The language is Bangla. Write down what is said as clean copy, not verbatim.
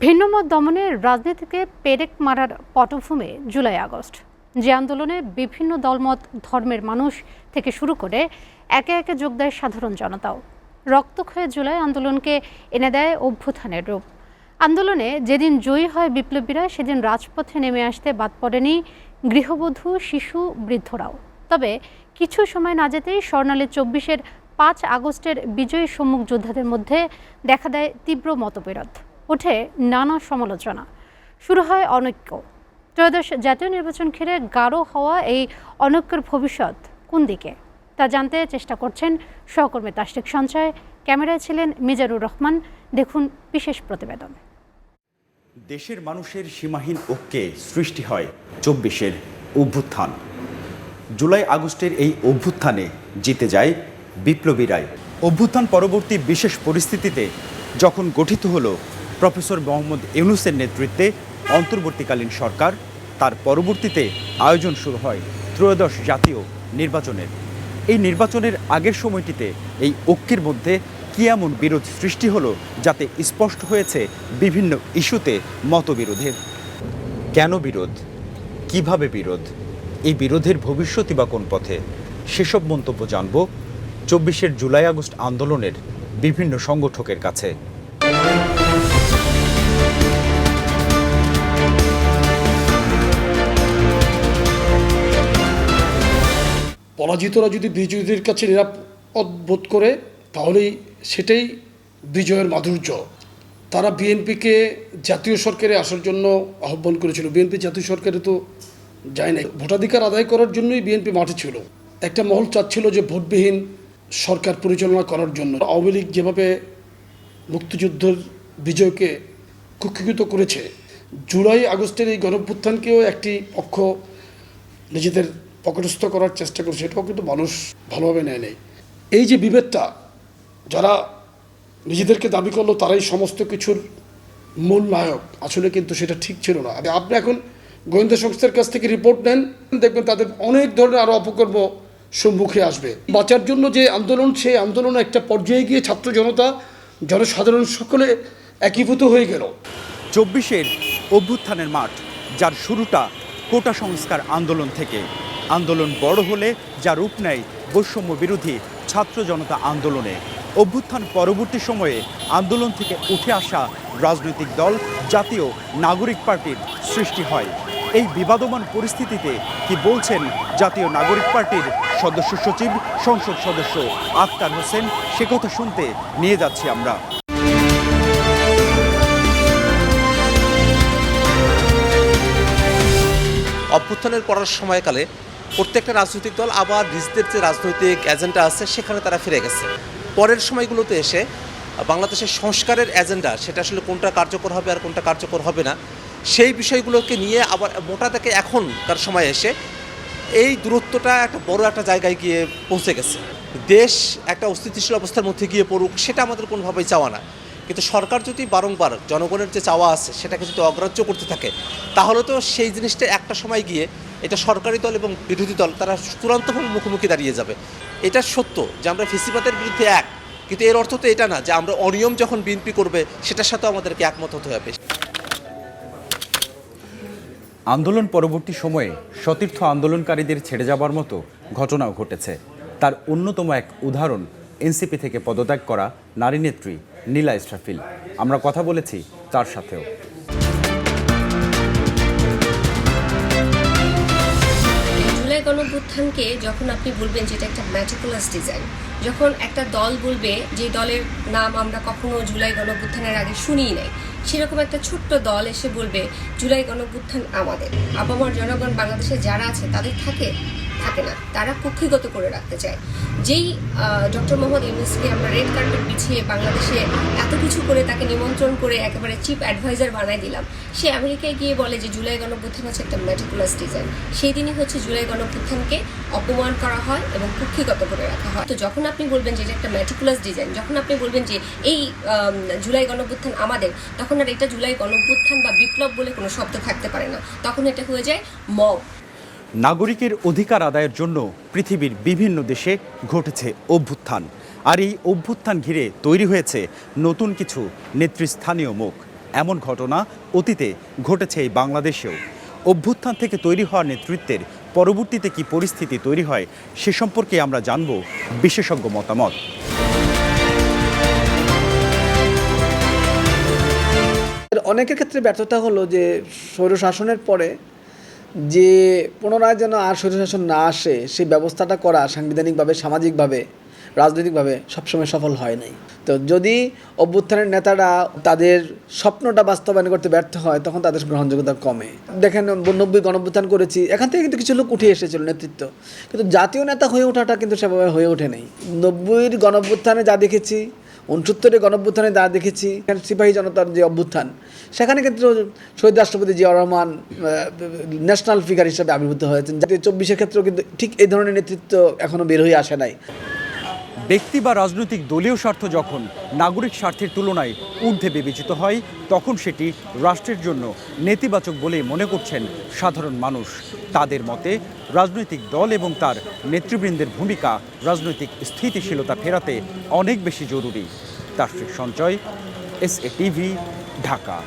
ভিন্নমত দমনে রাজনীতিকে পেরেক মারার পটভূমি জুলাই আগস্ট, যে আন্দোলনে বিভিন্ন দলমত ধর্মের মানুষ থেকে শুরু করে একে একে যোগ দেয় সাধারণ জনতাও। রক্তক্ষয়ী জুলাই আন্দোলনকে এনে দেয় অভ্যুত্থানের রূপ। আন্দোলনে যেদিন জয়ী হয় বিপ্লবীরা, সেদিন রাজপথে নেমে আসতে বাদ পড়েনি গৃহবধূ, শিশু, বৃদ্ধরাও। তবে কিছু সময় না যেতেই স্বর্ণালী ২৪-এর ৫ আগস্টের বিজয়ী সম্মুখ যোদ্ধাদের মধ্যে দেখা দেয় তীব্র মতবিরোধ, ওঠে নানা সমালোচনা, শুরু হয় অনৈক্য। ত্রয়োদশ জাতীয় নির্বাচন ঘিরে গাঢ় হওয়া এই অনৈক্যের ভবিষ্যৎ কোন দিকে, তা জানতে চেষ্টা করছেন সহকর্মী তাসরিক সঞ্চয়। ক্যামেরায় ছিলেন মিজানুর রহমান। দেখুন বিশেষ প্রতিবেদন। দেশের মানুষের সীমাহীন ঐক্যে সৃষ্টি হয় ২৪-এর অভ্যুত্থান। জুলাই আগস্টের এই অভ্যুত্থানে জিতে যায় বিপ্লবীরাই। অভ্যুত্থান পরবর্তী বিশেষ পরিস্থিতিতে যখন গঠিত হলো প্রফেসর মোহাম্মদ ইউনূসের নেতৃত্বে অন্তর্বর্তীকালীন সরকার, তার পরবর্তীতে আয়োজন শুরু হয় ত্রয়োদশ জাতীয় নির্বাচনের। এই নির্বাচনের আগের সময়টিতে এই ঐক্যের মধ্যে কী এমন বিরোধ সৃষ্টি হলো, যাতে স্পষ্ট হয়েছে বিভিন্ন ইস্যুতে মতবিরোধের। কেন বিরোধ, কিভাবে বিরোধ, এই বিরোধের ভবিষ্যৎই বা কোন পথে, সেসব মন্তব্য জানব ২৪-এর জুলাই আগস্ট আন্দোলনের বিভিন্ন সংগঠকের কাছে। পরাজিতরা যদি বিজয়ীদের কাছে নিরাপদ বোধ করে, তাহলেই সেটাই বিজয়ের মাধুর্য। তারা বিএনপিকে জাতীয় সরকারে আসার জন্য আহ্বান করেছিল। বিএনপি জাতীয় সরকারে তো যায় নাই, ভোটাধিকার আদায় করার জন্যই বিএনপি মাঠে ছিল। একটা মহল চাচ্ছিল যে ভোটবিহীন সরকার পরিচালনা করার জন্য। আওয়ামী লীগ যেভাবে মুক্তিযুদ্ধের বিজয়কে কুক্ষিগত করেছে, জুলাই আগস্টের এই গণঅভ্যুত্থানকেও একটি পক্ষ নিজেদের পকেটস্থ করার চেষ্টা করছে, এটাও কিন্তু মানুষ ভালোভাবে নেয় নেই। এই যে বিভেদটা, যারা নিজেদেরকে দাবি করলো তারাই সমস্ত কিছুর মূল নায়ক, আসলে কিন্তু সেটা ঠিক ছিল না। আপনি এখন গোয়েন্দা সংস্থার কাছ থেকে রিপোর্ট নেন, দেখবেন তাদের অনেক ধরনের আরও অপকর্ম সম্মুখে আসবে। বাঁচার জন্য যে আন্দোলন, সেই আন্দোলনে একটা পর্যায়ে গিয়ে ছাত্র জনতা, জনসাধারণ সকলে একীভূত হয়ে গেল। ২৪-এর অভ্যুত্থানের মাঠ, যার শুরুটা কোটা সংস্কার আন্দোলন থেকে। আন্দোলন বড় হলে যা রূপ নেয় বৈষম্য বিরোধী ছাত্র জনতা আন্দোলনে। অভ্যুত্থান পরবর্তী সময়ে আন্দোলন থেকে উঠে আসা রাজনৈতিক দল জাতীয় নাগরিক পার্টির সৃষ্টি হয়। এই বিবাদমান পরিস্থিতিতে কি বলছেন জাতীয় নাগরিক পার্টির সদস্য সচিব, সংসদ সদস্য আক্তার হোসেন, সে কথা শুনতে নিয়ে যাচ্ছি আমরা। অভ্যুত্থানের পড়ার সময়কালে প্রত্যেকটা রাজনৈতিক দল আবার নিজেদের যে রাজনৈতিক এজেন্ডা আছে সেখানে তারা ফিরে গেছে। পরের সময়গুলোতে এসে বাংলাদেশের সংস্কারের এজেন্ডা, সেটা আসলে কোনটা কার্যকর হবে আর কোনটা কার্যকর হবে না, সেই বিষয়গুলোকে নিয়ে আবার মোটা থেকে এখনকার সময় এসে এই দূরত্বটা একটা বড় একটা জায়গায় গিয়ে পৌঁছে গেছে। দেশ একটা অস্থিতিশীল অবস্থার মধ্যে গিয়ে পড়ুক, সেটা আমাদের কোনোভাবেই চাওয়া না। কিন্তু সরকার যদি বারংবার জনগণের যে চাওয়া আছে সেটাকে যদি অগ্রাহ্য করতে থাকে, তাহলে তো সেই জিনিসটা একটা সময় গিয়ে এটা সরকারি দল এবং বিরোধী দল তারা চূড়ান্তভাবে মুখোমুখি দাঁড়িয়ে যাবে। এটা সত্য যে আমরা ফেসিবাদের বিরুদ্ধে এক, কিন্তু এর অর্থ তো এটা না যে আমরা অনিয়ম যখন বিএনপি করবে সেটার সাথে আমাদেরকে একমত হতে হবে। আন্দোলন পরবর্তী সময়ে সতীর্থ আন্দোলনকারীদের ছেড়ে যাবার মতো ঘটনাও ঘটেছে। তার অন্যতম এক উদাহরণ এনসিপি থেকে পদত্যাগ করা নারী নেত্রী নীলা ইসরাফিল। আমরা কথা বলেছি তার সাথেও। জুলাই গণঅভ্যুত্থানকে যখন আপনি বলবেন যে এটা একটা ম্যাটিকুলাস ডিজাইন, যখন একটা দল বলবে যে দলের নাম আমরা কখনো জুলাই গণঅভ্যুত্থানের আগে শুনিই নাই, সেরকম একটা ছোট্ট দল এসে বলবে জুলাই গণঅভ্যুত্থান আমাদের, আপামর জনগণ বাংলাদেশে যারা আছে তাদের থাকে না, তারা কক্ষিগত করে রাখতে চায়। যেই ডক্টর মোহাম্মদ ইউনূসকে আমরা রেড কার্পেট বিছিয়ে বাংলাদেশে এত কিছু করে তাকে নিমন্ত্রণ করে একেবারে চিফ অ্যাডভাইজার বানাই দিলাম, সে আমেরিকায় গিয়ে বলে যে জুলাই গণঅভ্যুত্থান হচ্ছে একটা ম্যাটিকুলাস ডিজাইন। সেই দিনই হচ্ছে জুলাই গণঅভ্যুত্থানকে অপমান করা হয় এবং কক্ষিগত করে রাখা হয়। তো যখন আপনি বলবেন যে এটা একটা ম্যাটিকুলাস ডিজাইন, যখন আপনি বলবেন যে এই জুলাই গণঅভ্যুত্থান আমাদের, তখন আর এটা জুলাই গণঅভ্যুত্থান বা বিপ্লব বলে কোনো শব্দ থাকতে পারে না, তখন এটা হয়ে যায় মব। নাগরিকের অধিকার আদায়ের জন্য পৃথিবীর বিভিন্ন দেশে ঘটেছে অভ্যুত্থান, আর এই অভ্যুত্থান ঘিরে তৈরি হয়েছে নতুন কিছু নেতৃস্থানীয় মুখ। এমন ঘটনা অতীতে ঘটেছে এই বাংলাদেশেও। অভ্যুত্থান থেকে তৈরি হওয়া নেতৃত্বের পরবর্তীতে কি পরিস্থিতি তৈরি হয় সে সম্পর্কে আমরা জানব বিশেষজ্ঞ মতামত। অনেকের ক্ষেত্রে ব্যর্থতা হলো যে স্বৈরশাসনের পরে যে পুনরায় যেন আর স্বৈরশাসন না আসে সেই ব্যবস্থাটা করা সাংবিধানিকভাবে, সামাজিকভাবে, রাজনৈতিকভাবে সবসময় সফল হয় নাই। তো যদি অভ্যুত্থানের নেতারা তাদের স্বপ্নটা বাস্তবায়ন করতে ব্যর্থ হয় তখন তাদের গ্রহণযোগ্যতা কমে। দেখেন 90 গণঅভ্যুত্থান করেছি, এখান থেকে কিন্তু কিছু লোক উঠে এসেছিল নেতৃত্ব, কিন্তু জাতীয় নেতা হয়ে ওঠাটা কিন্তু সেভাবে হয়ে ওঠে নাই। 90 গণঅভ্যুত্থানে যা দেখেছি, 69 গণঅভ্যুত্থানে যা দেখেছি, সিপাহী জনতার যে অভ্যুত্থান, সেখানে কিন্তু শহীদ রাষ্ট্রপতি জিয়াউর রহমান ন্যাশনাল ফিগার হিসেবে আবির্ভূত হয়েছেন। জাতীয় 24-এর ক্ষেত্রেও কিন্তু ঠিক এই ধরনের নেতৃত্ব এখনও বের হয়ে আসে নাই। ব্যক্তি বা রাজনৈতিক দলীয় স্বার্থ যখন নাগরিক স্বার্থের তুলনায় ঊর্ধ্বে বিবেচিত হয় তখন সেটি রাষ্ট্রের জন্য নেতিবাচক বলে মনে করছেন সাধারণ মানুষ। তাদের মতে রাজনৈতিক দল এবং তার নেতৃবৃন্দের ভূমিকা রাজনৈতিক স্থিতিশীলতা ফেরাতে অনেক বেশি জরুরি। তার সঞ্চয়, SA TV, ঢাকা।